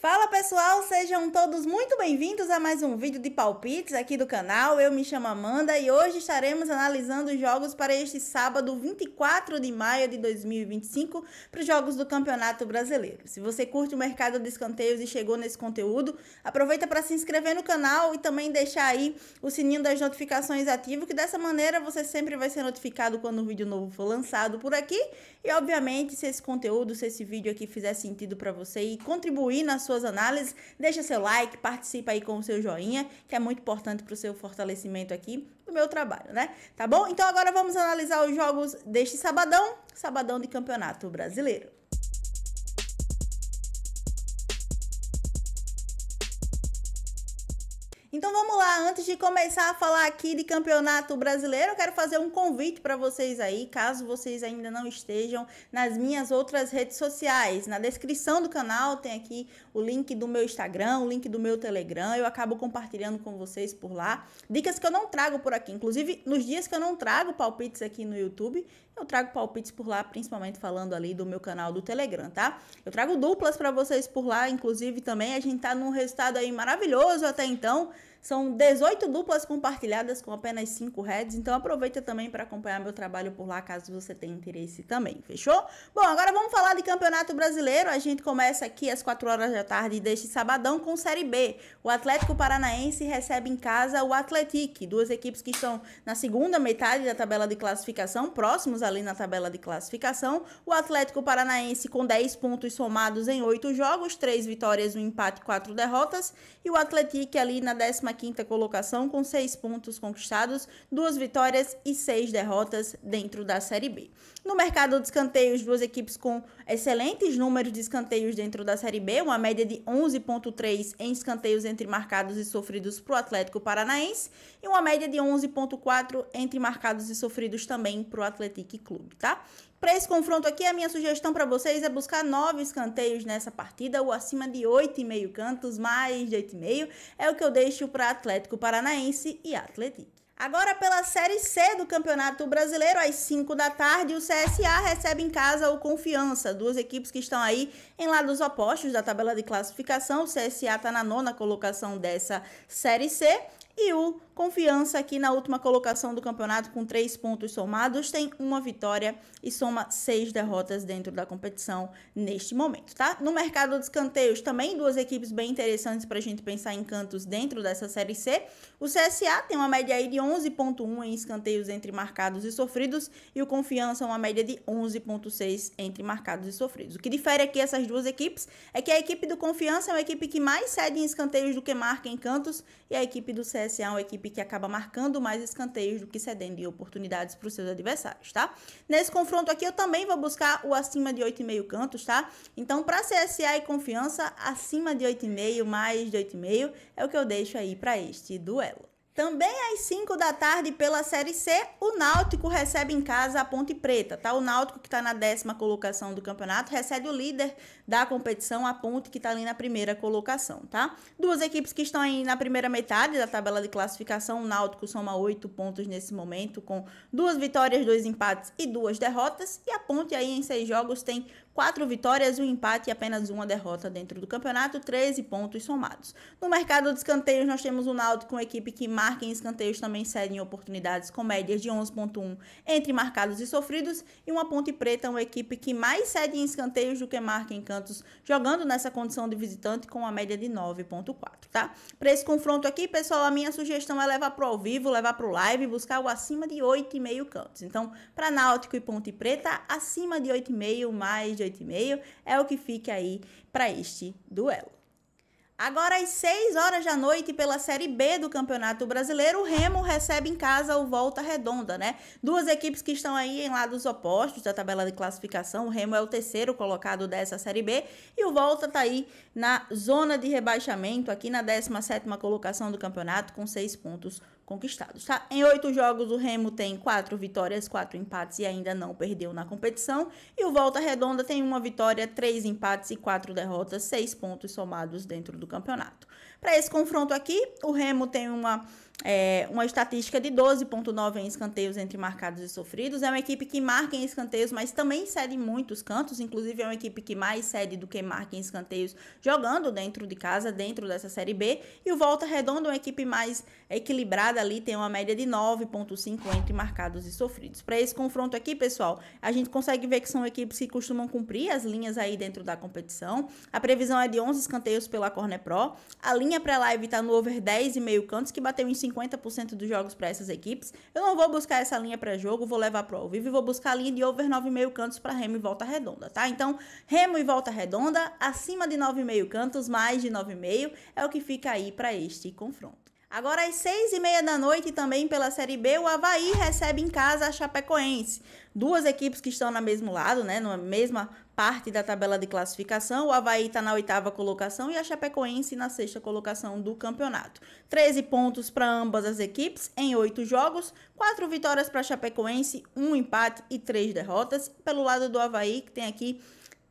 Fala pessoal, sejam todos muito bem-vindos a mais um vídeo de palpites aqui do canal. Eu me chamo Amanda e hoje estaremos analisando os jogos para este sábado 24 de maio de 2025 para os jogos do Campeonato Brasileiro. Se você curte o mercado de escanteios e chegou nesse conteúdo, aproveita para se inscrever no canal e também deixar aí o sininho das notificações ativo, que dessa maneira você sempre vai ser notificado quando um vídeo novo for lançado por aqui. E obviamente, se esse conteúdo, se esse vídeo aqui fizer sentido para você e contribuir na suas análises, deixa seu like, participa aí com o seu joinha, que é muito importante para o seu fortalecimento aqui do meu trabalho, né? Tá bom? Então agora vamos analisar os jogos deste sabadão de Campeonato Brasileiro. Então vamos lá, antes de começar a falar aqui de Campeonato Brasileiro, eu quero fazer um convite para vocês aí, caso vocês ainda não estejam nas minhas outras redes sociais. Na descrição do canal tem aqui o link do meu Instagram, o link do meu Telegram, eu acabo compartilhando com vocês por lá. Dicas que eu não trago por aqui, inclusive nos dias que eu não trago palpites aqui no YouTube, eu trago palpites por lá, principalmente falando ali do meu canal do Telegram, tá? Eu trago duplas para vocês por lá, inclusive também a gente tá num resultado aí maravilhoso até então. São 18 duplas compartilhadas com apenas 5 heads, então aproveita também para acompanhar meu trabalho por lá, caso você tenha interesse também, fechou? Bom, agora vamos falar de Campeonato Brasileiro. A gente começa aqui às 4 horas da tarde deste sabadão com Série B. O Atlético Paranaense recebe em casa o Atlético, duas equipes que estão na segunda metade da tabela de classificação, próximos ali na tabela de classificação. O Atlético Paranaense com 10 pontos somados em 8 jogos, 3 vitórias, 1 empate e 4 derrotas, e o Atlético ali na 15ª colocação com 6 pontos conquistados, 2 vitórias e 6 derrotas dentro da Série B. No mercado de escanteios, duas equipes com excelentes números de escanteios dentro da Série B, uma média de 11,3 em escanteios entre marcados e sofridos para o Atlético Paranaense e uma média de 11,4 entre marcados e sofridos também para o Atlético Clube, tá? Para esse confronto aqui, a minha sugestão para vocês é buscar 9 escanteios nessa partida, ou acima de 8,5 cantos, mais de 8,5, é o que eu deixo para Atlético Paranaense e Atlético. Agora, pela Série C do Campeonato Brasileiro, às 5 da tarde, o CSA recebe em casa o Confiança, duas equipes que estão aí em lados opostos da tabela de classificação. O CSA está na 9ª colocação dessa Série C e o Confiança aqui na última colocação do campeonato com 3 pontos somados, tem uma vitória e soma 6 derrotas dentro da competição neste momento, tá? No mercado de escanteios também duas equipes bem interessantes para a gente pensar em cantos dentro dessa Série C. O CSA tem uma média aí de 11,1 em escanteios entre marcados e sofridos e o Confiança uma média de 11,6 entre marcados e sofridos. O que difere aqui essas duas equipes é que a equipe do Confiança é uma equipe que mais cede em escanteios do que marca em cantos e a equipe do CSA é uma equipe que acaba marcando mais escanteios do que cedendo em oportunidades para os seus adversários, tá? Nesse confronto aqui eu também vou buscar o acima de 8,5 cantos, tá? Então, para CSA e Confiança, acima de 8,5, mais de 8,5 é o que eu deixo aí para este duelo. Também às 5 da tarde, pela Série C, o Náutico recebe em casa a Ponte Preta, tá? O Náutico, que está na 10ª colocação do campeonato, recebe o líder da competição, a Ponte, que está ali na 1ª colocação, tá? Duas equipes que estão aí na primeira metade da tabela de classificação. O Náutico soma 8 pontos nesse momento, com 2 vitórias, 2 empates e 2 derrotas. E a Ponte aí em 6 jogos tem 4 vitórias, 1 empate e apenas 1 derrota dentro do campeonato, 13 pontos somados. No mercado de escanteios, nós temos o Náutico, uma equipe que marca em escanteios, também cede em oportunidades com médias de 11,1 entre marcados e sofridos, e uma Ponte Preta, uma equipe que mais cede em escanteios do que marca em cantos, jogando nessa condição de visitante com uma média de 9,4, tá? Para esse confronto aqui, pessoal, a minha sugestão é levar para o ao vivo, levar para o live, buscar o acima de 8,5 cantos. Então, para Náutico e Ponte Preta, acima de 8,5, mais de 8,5 é o que fica aí para este duelo. Agora, às 6 horas da noite, pela Série B do Campeonato Brasileiro, o Remo recebe em casa o Volta Redonda, né? Duas equipes que estão aí em lados opostos da tabela de classificação. O Remo é o 3º colocado dessa Série B e o Volta tá aí na zona de rebaixamento, aqui na 17ª colocação do campeonato, com 6 pontos conquistados, tá? Em 8 jogos, o Remo tem 4 vitórias, 4 empates e ainda não perdeu na competição. E o Volta Redonda tem 1 vitória, 3 empates e 4 derrotas, 6 pontos somados dentro do campeonato. Para esse confronto aqui, o Remo tem uma estatística de 12,9 em escanteios entre marcados e sofridos. É uma equipe que marca em escanteios, mas também cede muitos cantos. Inclusive, é uma equipe que mais cede do que marca em escanteios jogando dentro de casa, dentro dessa Série B. E o Volta Redonda é uma equipe mais equilibrada ali, tem uma média de 9,5 entre marcados e sofridos. Para esse confronto aqui, pessoal, a gente consegue ver que são equipes que costumam cumprir as linhas aí dentro da competição. A previsão é de 11 escanteios pela Corner Pro. A linha pré-live está no over 10,5 cantos, que bateu em 50% dos jogos para essas equipes. Eu não vou buscar essa linha pré-jogo, vou levar para o ao vivo e vou buscar a linha de over 9,5 cantos para Remo e Volta Redonda, tá? Então, Remo e Volta Redonda, acima de 9,5 cantos, mais de 9,5 é o que fica aí para este confronto. Agora, às 6h30 da noite, também pela Série B, o Avaí recebe em casa a Chapecoense. Duas equipes que estão no mesmo lado, né, na mesma parte da tabela de classificação. O Avaí está na 8ª colocação e a Chapecoense na 6ª colocação do campeonato. 13 pontos para ambas as equipes em 8 jogos, 4 vitórias para a Chapecoense, 1 empate e 3 derrotas. Pelo lado do Avaí, que tem aqui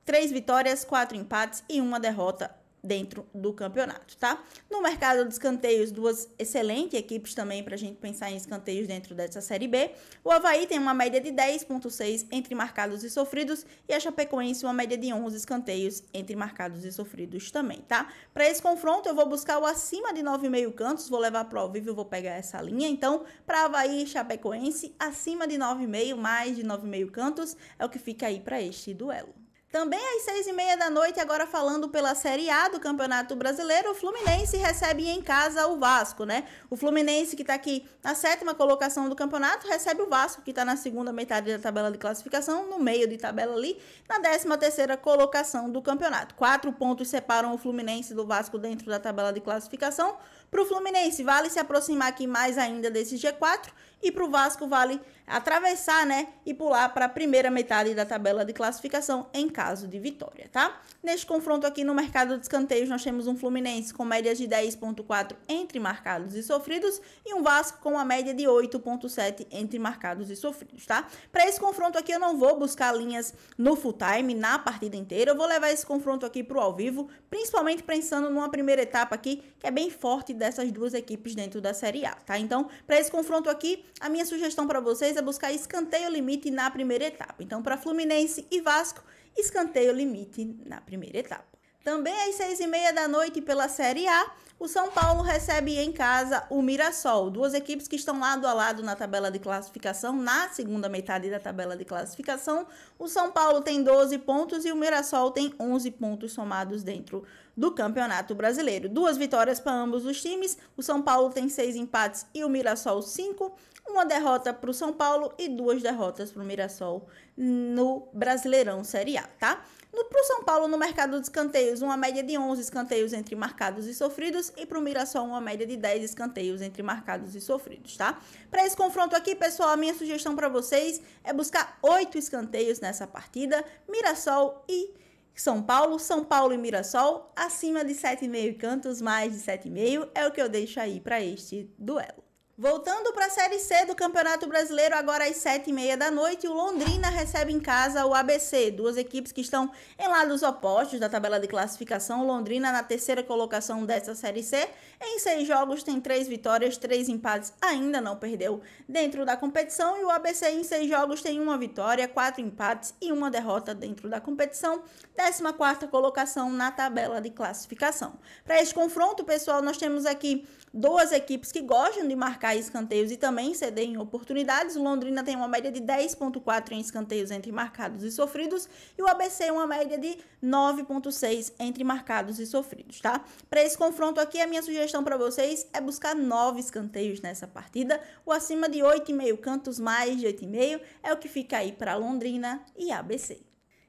3 vitórias, 4 empates e 1 derrota dentro do campeonato, tá? No mercado de escanteios, duas excelentes equipes também para a gente pensar em escanteios dentro dessa Série B. O Avaí tem uma média de 10,6 entre marcados e sofridos e a Chapecoense uma média de 11 escanteios entre marcados e sofridos também, tá? Para esse confronto, eu vou buscar o acima de 9,5 cantos, vou levar para o ao vivo e vou pegar essa linha. Então, para Avaí e Chapecoense, acima de 9,5, mais de 9,5 cantos é o que fica aí para este duelo. Também às 6h30 da noite, agora falando pela Série A do Campeonato Brasileiro, o Fluminense recebe em casa o Vasco, né? O Fluminense, que está aqui na 7ª colocação do campeonato, recebe o Vasco, que está na 2ª metade da tabela de classificação, no meio de tabela ali, na 13ª colocação do campeonato. 4 pontos separam o Fluminense do Vasco dentro da tabela de classificação. Para o Fluminense, vale se aproximar aqui mais ainda desse G4 e para o Vasco vale atravessar, né, e pular para a primeira metade da tabela de classificação em caso de vitória, tá? Neste confronto aqui no mercado de escanteios, nós temos um Fluminense com médias de 10,4 entre marcados e sofridos e um Vasco com uma média de 8,7 entre marcados e sofridos, tá? Para esse confronto aqui eu não vou buscar linhas no full time, na partida inteira, eu vou levar esse confronto aqui para o ao vivo, principalmente pensando numa primeira etapa aqui, que é bem forte dessas duas equipes dentro da Série A, tá? Então, para esse confronto aqui, a minha sugestão para vocês é buscar escanteio limite na primeira etapa. Então, para Fluminense e Vasco, escanteio limite na primeira etapa. Também às 6h30 da noite pela Série A, o São Paulo recebe em casa o Mirassol. Duas equipes que estão lado a lado na tabela de classificação, na segunda metade da tabela de classificação. O São Paulo tem 12 pontos e o Mirassol tem 11 pontos somados dentro do Campeonato Brasileiro. 2 vitórias para ambos os times. O São Paulo tem 6 empates e o Mirassol 5. Uma derrota para o São Paulo e 2 derrotas para o Mirassol no Brasileirão Série A, tá? Para o São Paulo, no mercado de escanteios, uma média de 11 escanteios entre marcados e sofridos. E para o Mirassol, uma média de 10 escanteios entre marcados e sofridos, tá? Para esse confronto aqui, pessoal, a minha sugestão para vocês é buscar 8 escanteios nessa partida. Mirassol e São Paulo e Mirassol, acima de 7,5 cantos, mais de 7,5 é o que eu deixo aí para este duelo. Voltando para a Série C do Campeonato Brasileiro, agora às 7h30 da noite, o Londrina recebe em casa o ABC. Duas equipes que estão em lados opostos da tabela de classificação. O Londrina na 3ª colocação dessa Série C. Em 6 jogos tem 3 vitórias, 3 empates, ainda não perdeu dentro da competição. E o ABC em 6 jogos tem 1 vitória, 4 empates e 1 derrota dentro da competição. 14ª colocação na tabela de classificação. Para este confronto, pessoal, nós temos aqui duas equipes que gostam de marcar escanteios e também ceder em oportunidades. O Londrina tem uma média de 10,4 em escanteios entre marcados e sofridos e o ABC uma média de 9,6 entre marcados e sofridos, tá? Para esse confronto aqui, a minha sugestão para vocês é buscar 9 escanteios nessa partida. O acima de 8,5 cantos, mais de 8,5 é o que fica aí para Londrina e ABC.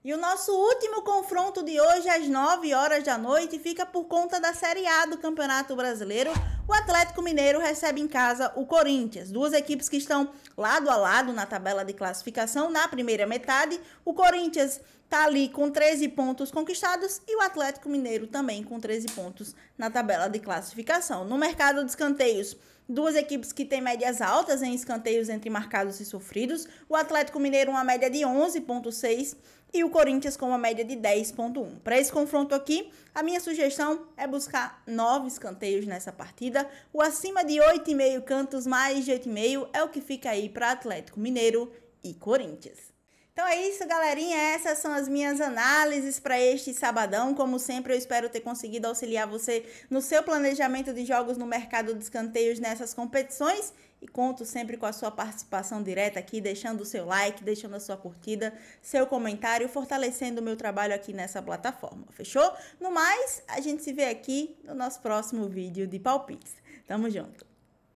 E o nosso último confronto de hoje, às 9 horas da noite, fica por conta da Série A do Campeonato Brasileiro. O O Atlético Mineiro recebe em casa o Corinthians, duas equipes que estão lado a lado na tabela de classificação na primeira metade. O Corinthians está ali com 13 pontos conquistados e o Atlético Mineiro também com 13 pontos na tabela de classificação. No mercado de escanteios, duas equipes que têm médias altas em escanteios entre marcados e sofridos. O Atlético Mineiro uma média de 11,6 e o Corinthians com uma média de 10,1. Para esse confronto aqui, a minha sugestão é buscar 9 escanteios nessa partida. O acima de 8,5 cantos, mais de 8,5 é o que fica aí para Atlético Mineiro e Corinthians. Então é isso, galerinha, essas são as minhas análises para este sabadão. Como sempre, eu espero ter conseguido auxiliar você no seu planejamento de jogos no mercado de escanteios nessas competições e conto sempre com a sua participação direta aqui, deixando o seu like, deixando a sua curtida, seu comentário, fortalecendo o meu trabalho aqui nessa plataforma, fechou? No mais, a gente se vê aqui no nosso próximo vídeo de palpites. Tamo junto!